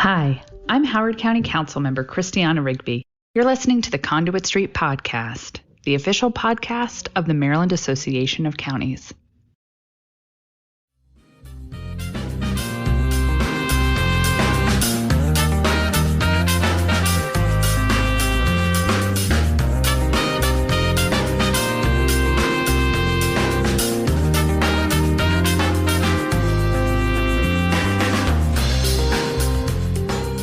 Hi, I'm Howard County Councilmember Christiana Rigby. You're listening to the Conduit Street Podcast, the official podcast of the Maryland Association of Counties.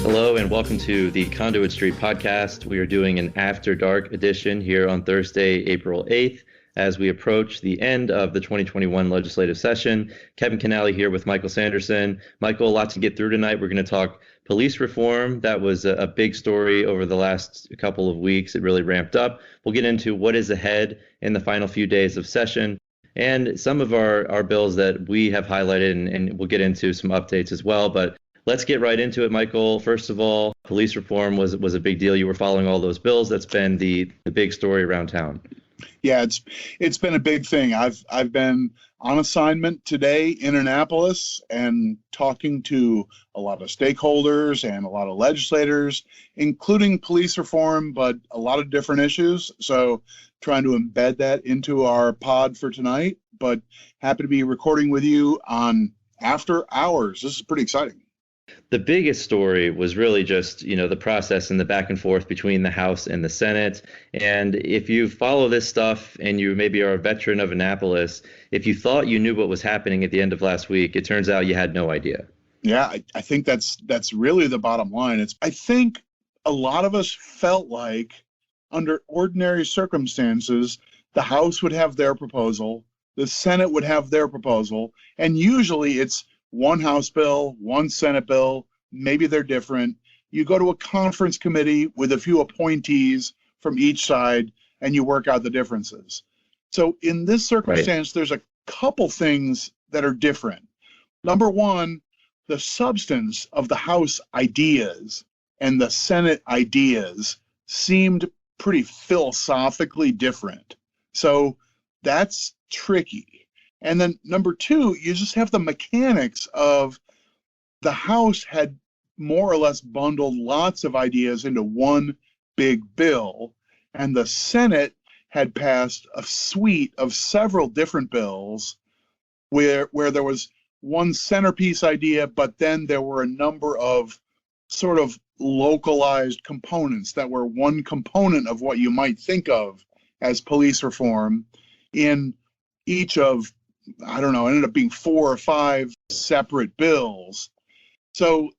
Hello and welcome to the Conduit Street Podcast. We are doing an After Dark edition here on Thursday, April 8th, as we approach the end of the 2021 legislative session. Kevin Kinnally here with Michael Sanderson. Michael, a lot to get through tonight. We're going to talk police reform. That was a big story over the last couple of weeks. It really ramped up. We'll get into what is ahead in the final few days of session and some of our bills that we have highlighted, and we'll get into some updates as well. But let's get right into it, Michael. First of all, police reform was a big deal. You were following all those bills. That's been the big story around town. Yeah, it's been a big thing. I've been on assignment today in Annapolis and talking to a lot of stakeholders and a lot of legislators, including police reform, but a lot of different issues. So trying to embed that into our pod for tonight, but happy to be recording with you on After Hours. This is pretty exciting. The biggest story was really just, the process and the back and forth between the House and the Senate. And if you follow this stuff and you maybe are a veteran of Annapolis, if you thought you knew what was happening at the end of last week, it turns out you had no idea. Yeah, I think that's really the bottom line. I think a lot of us felt like under ordinary circumstances, the House would have their proposal, the Senate would have their proposal, and usually it's one House bill, one Senate bill, maybe they're different. You go to a conference committee with a few appointees from each side and you work out the differences. So in this circumstance, There's a couple things that are different. Number one, the substance of the House ideas and the Senate ideas seemed pretty philosophically different. So that's tricky. And then number two, you just have the mechanics of the House had more or less bundled lots of ideas into one big bill, and the Senate had passed a suite of several different bills where there was one centerpiece idea, but then there were a number of sort of localized components that were one component of what you might think of as police reform in each of, I don't know, ended up being 4 or 5 separate bills. So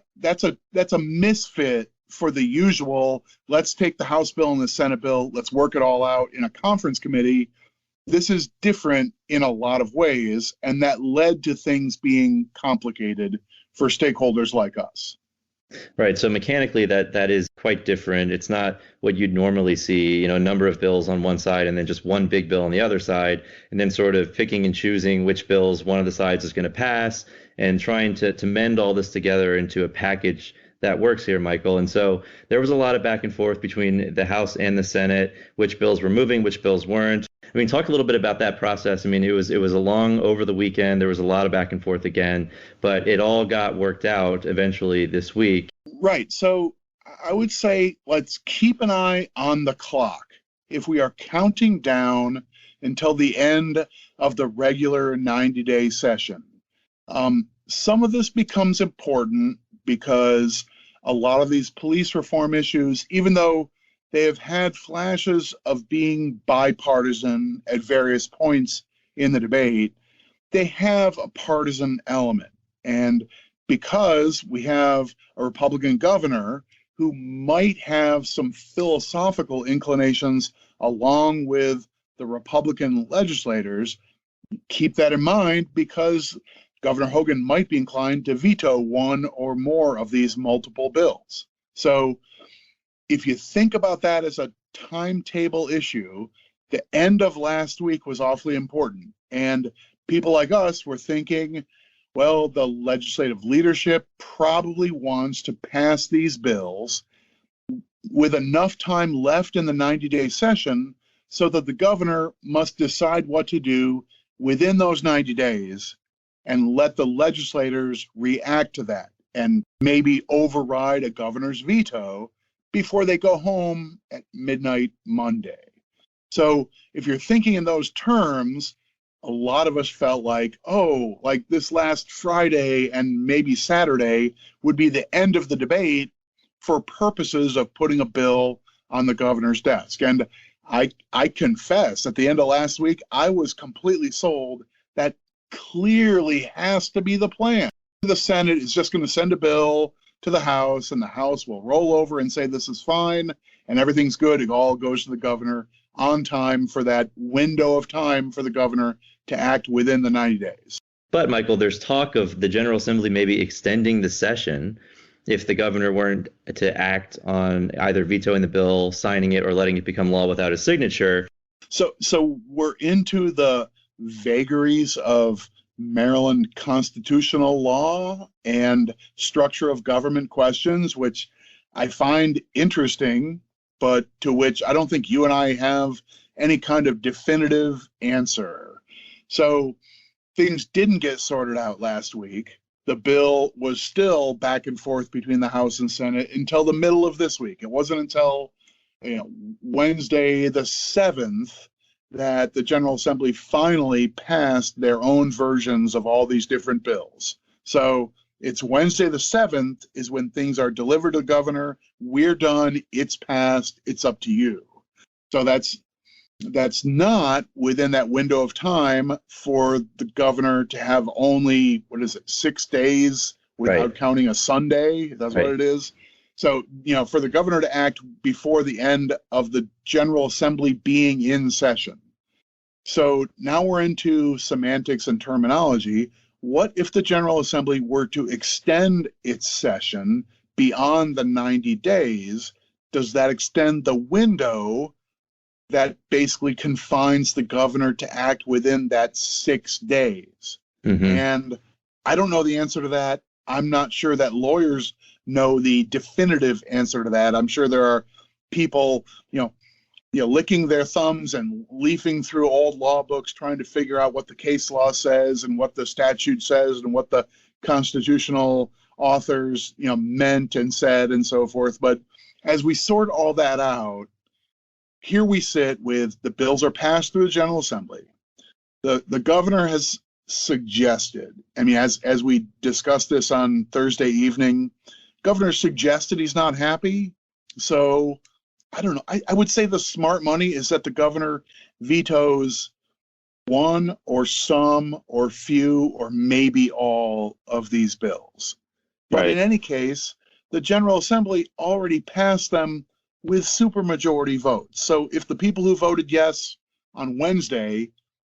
that's a misfit for the usual, let's take the House bill and the Senate bill, let's work it all out in a conference committee. This is different in a lot of ways, and that led to things being complicated for stakeholders like us. Right. So mechanically, that is quite different. It's not what you'd normally see, a number of bills on one side and then just one big bill on the other side, and then sort of picking and choosing which bills one of the sides is going to pass and trying to mend all this together into a package that works here, Michael. And so there was a lot of back and forth between the House and the Senate, which bills were moving, which bills weren't. Talk a little bit about that process. It was a long over the weekend. There was a lot of back and forth again, but it all got worked out eventually this week. Right. So I would say let's keep an eye on the clock. If we are counting down until the end of the regular 90-day session, some of this becomes important because a lot of these police reform issues, even though they have had flashes of being bipartisan at various points in the debate, they have a partisan element. And because we have a Republican governor who might have some philosophical inclinations along with the Republican legislators, keep that in mind because Governor Hogan might be inclined to veto one or more of these multiple bills. So if you think about that as a timetable issue, the end of last week was awfully important. And people like us were thinking, well, the legislative leadership probably wants to pass these bills with enough time left in the 90-day session so that the governor must decide what to do within those 90 days and let the legislators react to that. and maybe override a governor's veto before they go home at midnight Monday. So if you're thinking in those terms, a lot of us felt like, oh, like this last Friday and maybe Saturday would be the end of the debate for purposes of putting a bill on the governor's desk. And I confess, at the end of last week, I was completely sold that clearly has to be the plan. The Senate is just going to send a bill to the House, and the House will roll over and say this is fine, and everything's good. It all goes to the governor on time for that window of time for the governor to act within the 90 days. But, Michael, there's talk of the General Assembly maybe extending the session if the governor weren't to act on either vetoing the bill, signing it, or letting it become law without a signature. So we're into the vagaries of Maryland constitutional law and structure of government questions, which I find interesting, but to which I don't think you and I have any kind of definitive answer. So things didn't get sorted out last week. The bill was still back and forth between the House and Senate until the middle of this week. It wasn't until Wednesday the 7th that the General Assembly finally passed their own versions of all these different bills. So it's Wednesday the 7th is when things are delivered to the governor. We're done. It's passed. It's up to you. So that's not within that window of time for the governor to have only, 6 days without counting a Sunday. That's what it is. So, for the governor to act before the end of the General Assembly being in session. So now we're into semantics and terminology. What if the General Assembly were to extend its session beyond the 90 days? Does that extend the window that basically confines the governor to act within that 6 days? Mm-hmm. And I don't know the answer to that. I'm not sure that lawyers know the definitive answer to that. I'm sure there are people, licking their thumbs and leafing through old law books trying to figure out what the case law says and what the statute says and what the constitutional authors, meant and said and so forth. But as we sort all that out, here we sit with the bills are passed through the General Assembly. The governor has suggested, as we discussed this on Thursday evening, governor suggested he's not happy. So I don't know. I would say the smart money is that the governor vetoes one or some or few or maybe all of these bills. But in any case, the General Assembly already passed them with supermajority votes. So if the people who voted yes on Wednesday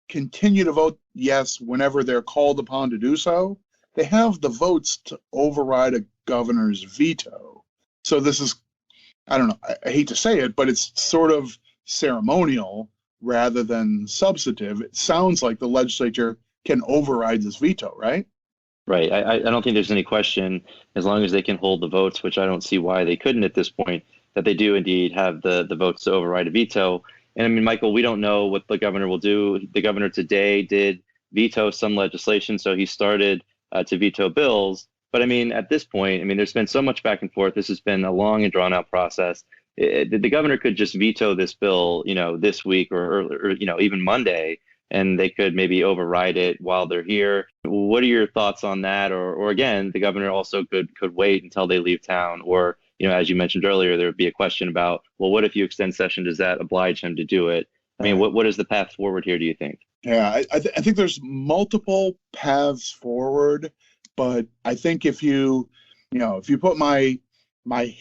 continue to vote yes whenever they're called upon to do so, they have the votes to override a governor's veto. So this is, I don't know, I hate to say it, but it's sort of ceremonial rather than substantive. It sounds like the legislature can override this veto, right? Right. I don't think there's any question, as long as they can hold the votes, which I don't see why they couldn't at this point, that they do indeed have the votes to override a veto. And Michael, we don't know what the governor will do. The governor today did veto some legislation, so he started to veto bills. But at this point, there's been so much back and forth. This has been a long and drawn out process. The governor could just veto this bill, this week or even Monday, and they could maybe override it while they're here. What are your thoughts on that? Or again, the governor also could wait until they leave town. Or, as you mentioned earlier, there would be a question about, well, what if you extend session? Does that oblige him to do it? What is the path forward here, do you think? Yeah, I think there's multiple paths forward. But I think if you put my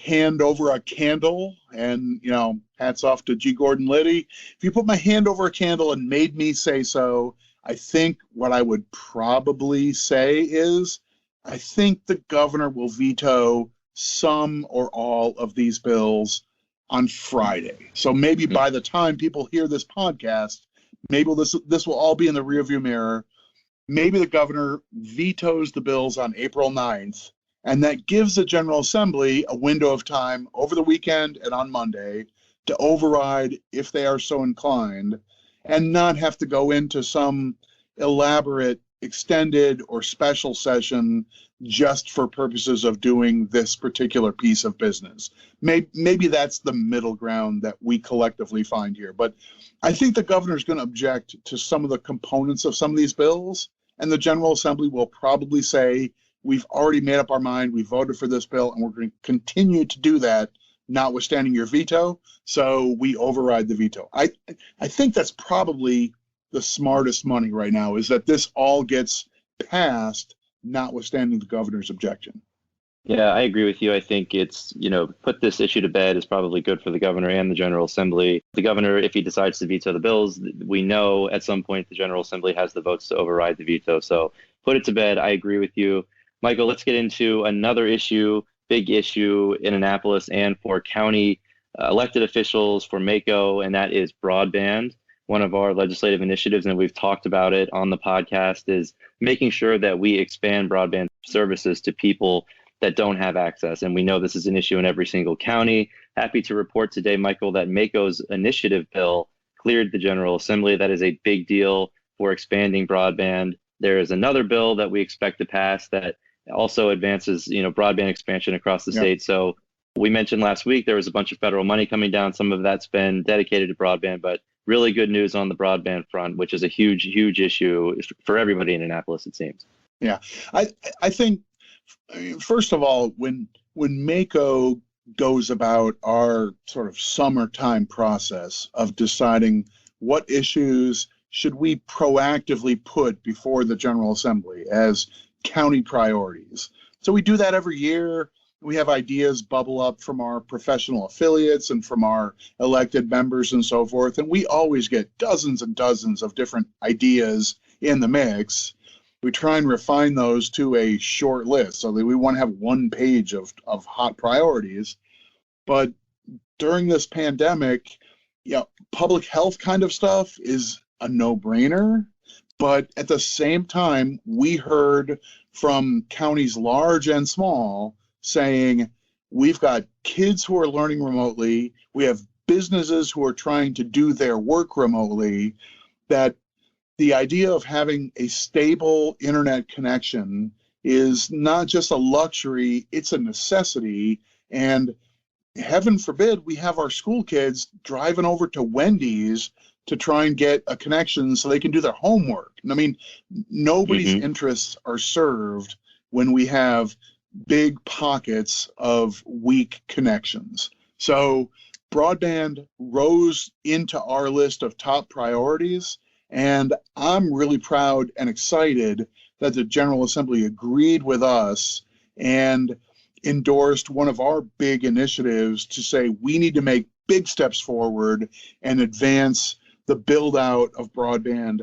hand over a candle and, hats off to G. Gordon Liddy, if you put my hand over a candle and made me say so, I think what I would probably say is I think the governor will veto some or all of these bills on Friday. So maybe by the time people hear this podcast, maybe this will all be in the rearview mirror. Maybe the governor vetoes the bills on April 9th, and that gives the General Assembly a window of time over the weekend and on Monday to override if they are so inclined, and not have to go into some elaborate extended or special session just for purposes of doing this particular piece of business. Maybe that's the middle ground that we collectively find here. But I think the governor's going to object to some of the components of some of these bills, and the General Assembly will probably say, we've already made up our mind, we voted for this bill, and we're going to continue to do that, notwithstanding your veto, so we override the veto. I think that's probably the smartest money right now, is that this all gets passed, notwithstanding the governor's objection. Yeah, I agree with you. I think it's, put this issue to bed is probably good for the governor and the General Assembly. The governor, if he decides to veto the bills, we know at some point the General Assembly has the votes to override the veto. So put it to bed. I agree with you. Michael, let's get into another issue, big issue in Annapolis and for county elected officials, for MACo, and that is broadband. One of our legislative initiatives, and we've talked about it on the podcast, is making sure that we expand broadband services to people that don't have access. And we know this is an issue in every single county. Happy to report today, Michael, that MACo's initiative bill cleared the General Assembly. That is a big deal for expanding broadband. There is another bill that we expect to pass that also advances, broadband expansion across the state. So we mentioned last week there was a bunch of federal money coming down. Some of that's been dedicated to broadband, but really good news on the broadband front, which is a huge, huge issue for everybody in Annapolis, it seems. Yeah, I think, first of all, when MACo goes about our sort of summertime process of deciding what issues should we proactively put before the General Assembly as county priorities. So we do that every year. We have ideas bubble up from our professional affiliates and from our elected members and so forth. And we always get dozens and dozens of different ideas in the mix. We try and refine those to a short list so that we want to have one page of hot priorities. But during this pandemic, public health kind of stuff is a no-brainer. But at the same time, we heard from counties large and small saying, we've got kids who are learning remotely, we have businesses who are trying to do their work remotely, that the idea of having a stable internet connection is not just a luxury, it's a necessity. And heaven forbid we have our school kids driving over to Wendy's to try and get a connection so they can do their homework. I mean, nobody's interests are served when we have big pockets of weak connections. So broadband rose into our list of top priorities, and I'm really proud and excited that the General Assembly agreed with us and endorsed one of our big initiatives to say we need to make big steps forward and advance the build out of broadband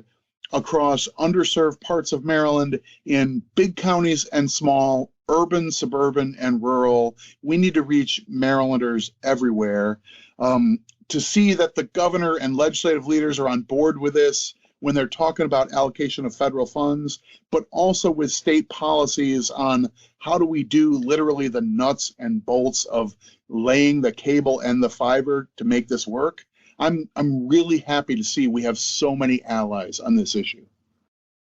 across underserved parts of Maryland in big counties and small, urban, suburban, and rural. We need to reach Marylanders everywhere. To see that the governor and legislative leaders are on board with this when they're talking about allocation of federal funds, but also with state policies on how do we do literally the nuts and bolts of laying the cable and the fiber to make this work. I'm really happy to see we have so many allies on this issue.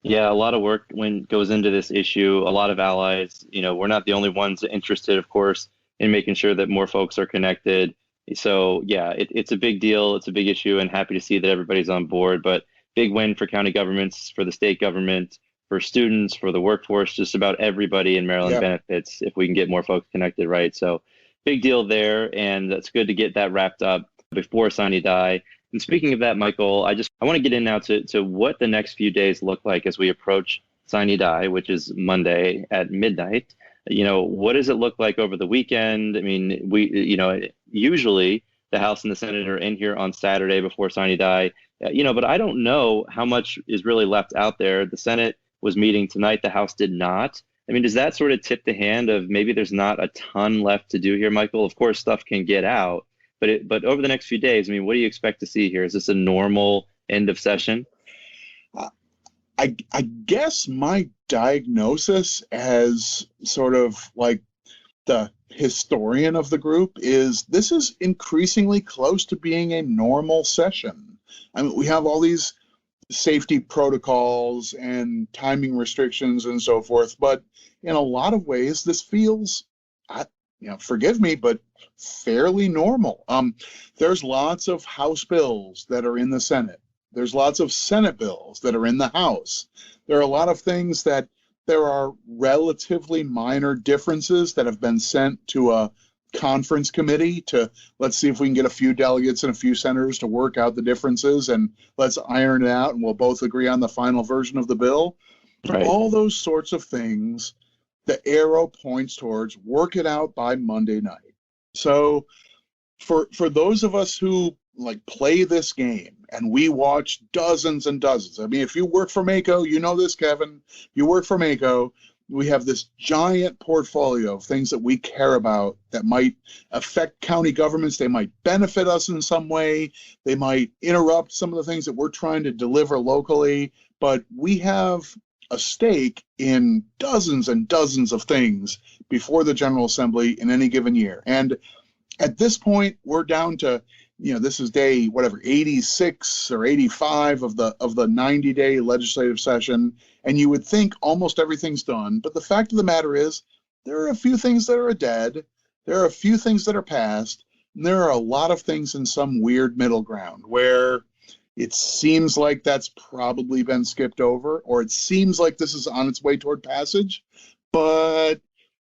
Yeah, a lot of work goes into this issue, a lot of allies. We're not the only ones interested, of course, in making sure that more folks are connected. So yeah, it's a big deal. It's a big issue, and happy to see that everybody's on board. But big win for county governments, for the state government, for students, for the workforce, just about everybody in Maryland benefits if we can get more folks connected, right? So big deal there, and it's good to get that wrapped up before Sine Die. And speaking of that, Michael, I want to get in now to what the next few days look like as we approach Sine Die, which is Monday at midnight. What does it look like over the weekend? I mean, usually the House and the Senate are in here on Saturday before Sine Die, but I don't know how much is really left out there. The Senate was meeting tonight. The House did not. I mean, does that sort of tip the hand of maybe there's not a ton left to do here, Michael? Of course, stuff can get out. But over the next few days, I mean, what do you expect to see here? Is this a normal end of session? I guess my diagnosis as sort of like the historian of the group is this is increasingly close to being a normal session. I mean, we have all these safety protocols and timing restrictions and so forth. But in a lot of ways, this feels, forgive me, but fairly normal. There's lots of House bills that are in the Senate. There's lots of Senate bills that are in the House. There are a lot of things that there are relatively minor differences that have been sent to a conference committee to, let's see if we can get a few delegates and a few senators to work out the differences and let's iron it out and we'll both agree on the final version of the bill. Right. All those sorts of things, the arrow points towards work it out by Monday night. So for those of us who play this game, and we watch dozens and dozens. I mean, if you work for MACo, you know this, Kevin. You work for MACo, we have this giant portfolio of things that we care about that might affect county governments. They might benefit us in some way. They might interrupt some of the things that we're trying to deliver locally. But we have a stake in dozens and dozens of things before the General Assembly in any given year. And at this point, we're down to, this is day, 86 or 85 of the 90-day legislative session. And you would think almost everything's done. But the fact of the matter is, there are a few things that are dead. There are a few things that are passed. And there are a lot of things in some weird middle ground where it seems like that's probably been skipped over, or it seems like this is on its way toward passage. But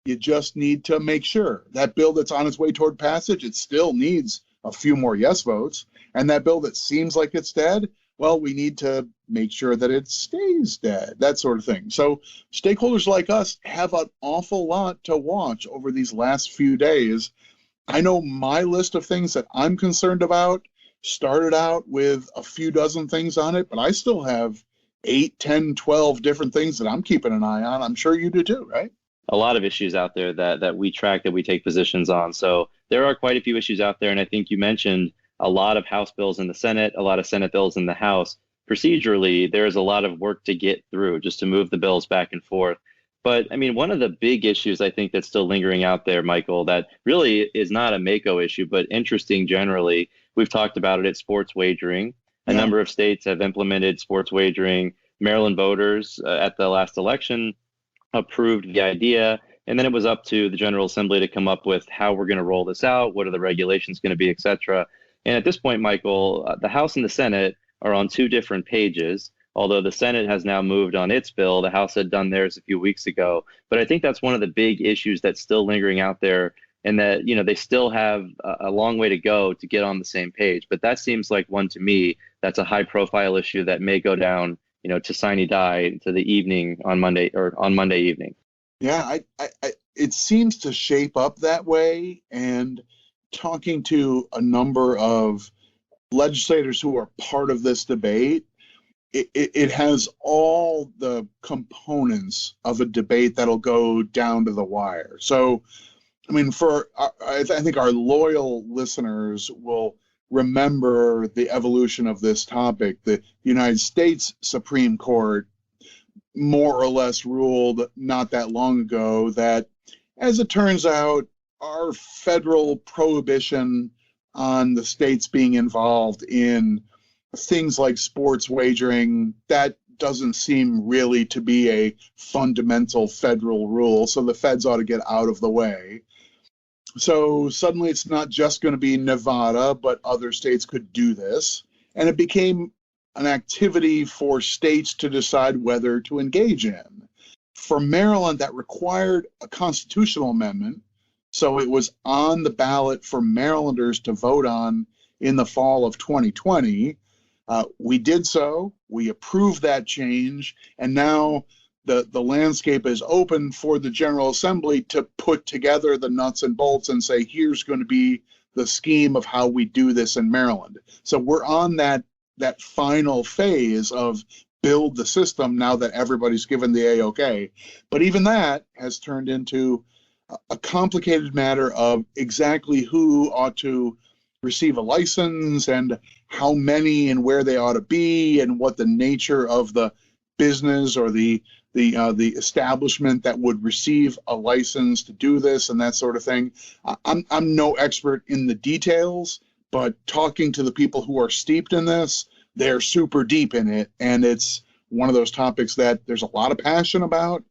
you just need to make sure that bill that's on its way toward passage, it still needs a few more yes votes. And that bill that seems like it's dead, well, we need to make sure that it stays dead, that sort of thing. So stakeholders like us have an awful lot to watch over these last few days. I know my list of things that I'm concerned about started out with a few dozen things on it, but I still have 8, 10, 12 different things that I'm keeping an eye on. I'm sure you do too, right? A lot of issues out there that we track, that we take positions on. So there are quite a few issues out there. And I think you mentioned a lot of House bills in the Senate, a lot of Senate bills in the House. Procedurally, there's a lot of work to get through just to move the bills back and forth. But I mean, one of the big issues I think that's still lingering out there, Michael, that really is not a MACo issue, but interesting generally. We've talked about it at sports wagering. A number of states have implemented sports wagering. Maryland voters at the last election approved the idea. And then it was up to the General Assembly to come up with how we're going to roll this out. What are the regulations going to be, et cetera. And at this point, Michael, the House and the Senate are on two different pages. Although the Senate has now moved on its bill, the House had done theirs a few weeks ago. But I think that's one of the big issues that's still lingering out there, and that, they still have a long way to go to get on the same page. But that seems like one, to me, that's a high profile issue that may go down, to sine die to the evening on Monday evening. Yeah, it seems to shape up that way. And talking to a number of legislators who are part of this debate, it has all the components of a debate that'll go down to the wire. So, I mean, I think our loyal listeners will remember the evolution of this topic. The United States Supreme Court more or less ruled not that long ago that, as it turns out, our federal prohibition on the states being involved in things like sports wagering, that doesn't seem really to be a fundamental federal rule. So the feds ought to get out of the way. So suddenly it's not just going to be Nevada, but other states could do this. And it became an activity for states to decide whether to engage in. For Maryland, that required a constitutional amendment. So it was on the ballot for Marylanders to vote on in the fall of 2020. We did so. We approved that change. And now the landscape is open for the General Assembly to put together the nuts and bolts and say, here's going to be the scheme of how we do this in Maryland. So we're on that final phase of build the system now that everybody's given the A-OK. But even that has turned into a complicated matter of exactly who ought to receive a license and how many and where they ought to be and what the nature of the business or the establishment that would receive a license to do this and that sort of thing. I'm no expert in the details, but talking to the people who are steeped in this, they're super deep in it, and it's one of those topics that there's a lot of passion about,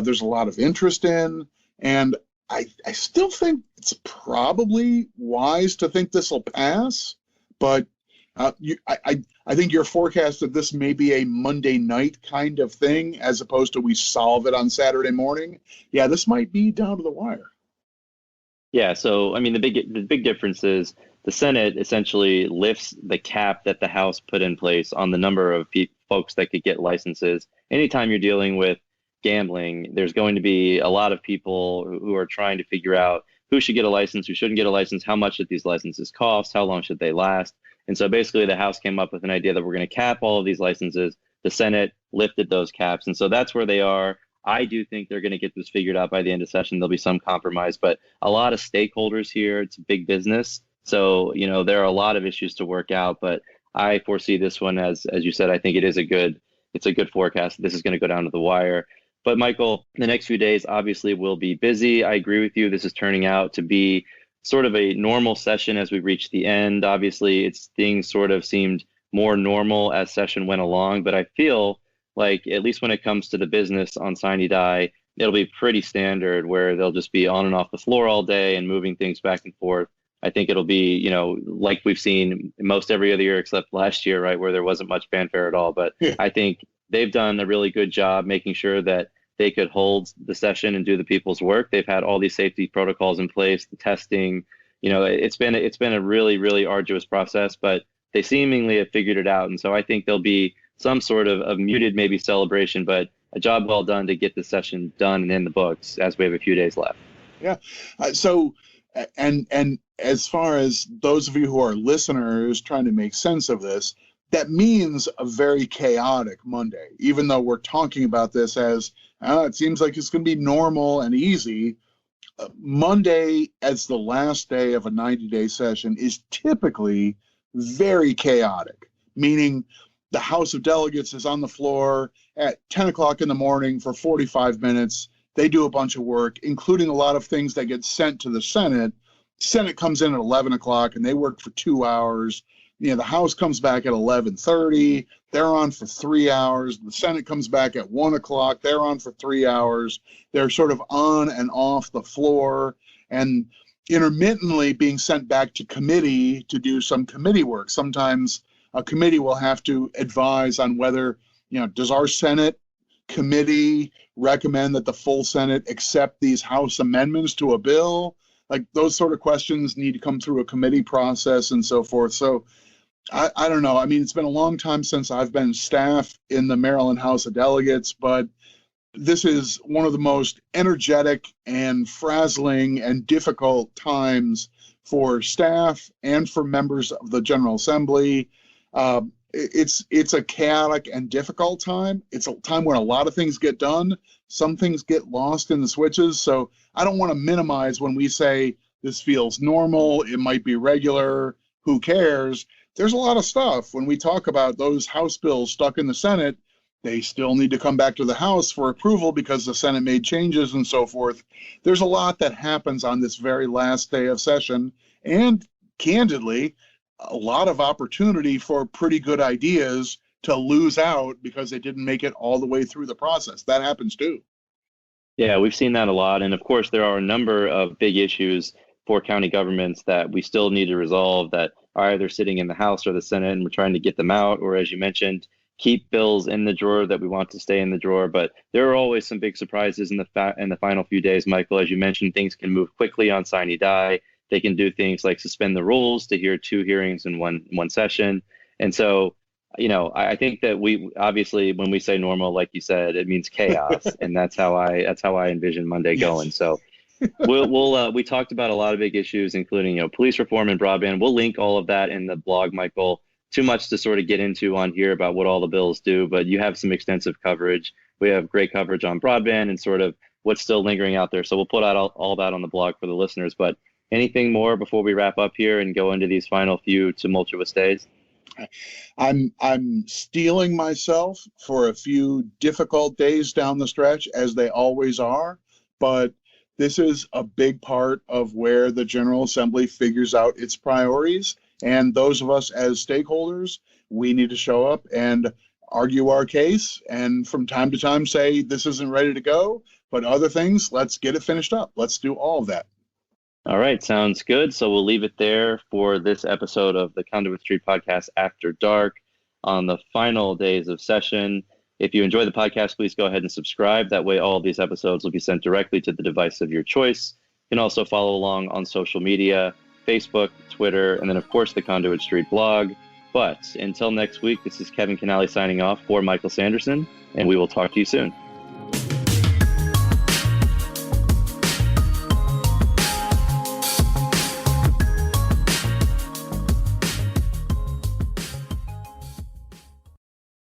there's a lot of interest in, and I still think it's probably wise to think this will pass, but I think your forecast that this may be a Monday night kind of thing as opposed to we solve it on Saturday morning. Yeah, this might be down to the wire. Yeah, so I mean the big difference is the Senate essentially lifts the cap that the House put in place on the number of folks that could get licenses. Anytime you're dealing with gambling, there's going to be a lot of people who are trying to figure out who should get a license, who shouldn't get a license, how much should these licenses cost, how long should they last. And so basically the House came up with an idea that we're going to cap all of these licenses. The Senate lifted those caps. And so that's where they are. I do think they're going to get this figured out by the end of session. There'll be some compromise, but a lot of stakeholders here. It's a big business. So, there are a lot of issues to work out, but I foresee this one as you said, I think it's a good forecast. This is going to go down to the wire. But Michael, the next few days obviously will be busy. I agree with you. This is turning out to be sort of a normal session as we reach the end. Obviously, things sort of seemed more normal as session went along, but I feel like at least when it comes to the business on Sine Die, it'll be pretty standard where they'll just be on and off the floor all day and moving things back and forth. I think it'll be, like we've seen most every other year except last year, right, where there wasn't much fanfare at all. But yeah. I think they've done a really good job making sure that they could hold the session and do the people's work. They've had all these safety protocols in place, the testing. It's been a really, really arduous process, but they seemingly have figured it out. And so I think there'll be some sort of muted maybe celebration, but a job well done to get the session done and in the books as we have a few days left. Yeah. And as far as those of you who are listeners trying to make sense of this, that means a very chaotic Monday, even though we're talking about this as it seems like it's going to be normal and easy. Monday as the last day of a 90-day session is typically very chaotic, meaning the House of Delegates is on the floor at 10 o'clock in the morning for 45 minutes. They do a bunch of work, including a lot of things that get sent to the Senate. Senate comes in at 11 o'clock and they work for 2 hours. The House comes back at 11:30. They're on for 3 hours. The Senate comes back at 1 o'clock. They're on for 3 hours. They're sort of on and off the floor and intermittently being sent back to committee to do some committee work. Sometimes a committee will have to advise on whether, does our Senate committee recommend that the full Senate accept these House amendments to a bill? Like those sort of questions need to come through a committee process and so forth. So I don't know. I mean, it's been a long time since I've been staff in the Maryland House of Delegates, but this is one of the most energetic and frazzling and difficult times for staff and for members of the General Assembly. It's a chaotic and difficult time. It's a time when a lot of things get done. Some things get lost in the switches. So I don't want to minimize when we say this feels normal. It might be regular. Who cares? There's a lot of stuff. When we talk about those House bills stuck in the Senate, they still need to come back to the House for approval because the Senate made changes and so forth. There's a lot that happens on this very last day of session. And candidly, a lot of opportunity for pretty good ideas to lose out because they didn't make it all the way through the process. That happens too. Yeah, we've seen that a lot. And of course, there are a number of big issues for county governments that we still need to resolve that are either sitting in the House or the Senate, and we're trying to get them out, or as you mentioned, keep bills in the drawer that we want to stay in the drawer. But there are always some big surprises in the final few days, Michael. As you mentioned, things can move quickly on Sine Die. They can do things like suspend the rules to hear 2 hearings in one session. And so, I think that we obviously, when we say normal, like you said, it means chaos, and that's how I envision Monday going. So we talked about a lot of big issues, including police reform and broadband. We'll link all of that in the blog, Michael. Too much to sort of get into on here about what all the bills do, but you have some extensive coverage. We have great coverage on broadband and sort of what's still lingering out there. So we'll put out all that on the blog for the listeners. But anything more before we wrap up here and go into these final few tumultuous days? I'm steeling myself for a few difficult days down the stretch, as they always are, but this is a big part of where the General Assembly figures out its priorities. And those of us as stakeholders, we need to show up and argue our case, and from time to time say this isn't ready to go, but other things, let's get it finished up. Let's do all of that. All right, sounds good. So we'll leave it there for this episode of the Conduit Street Podcast After Dark on the final days of session. If you enjoy the podcast, please go ahead and subscribe. That way all of these episodes will be sent directly to the device of your choice. You can also follow along on social media, Facebook, Twitter, and then of course the Conduit Street blog. But until next week, this is Kevin Kinnally signing off for Michael Sanderson, and we will talk to you soon.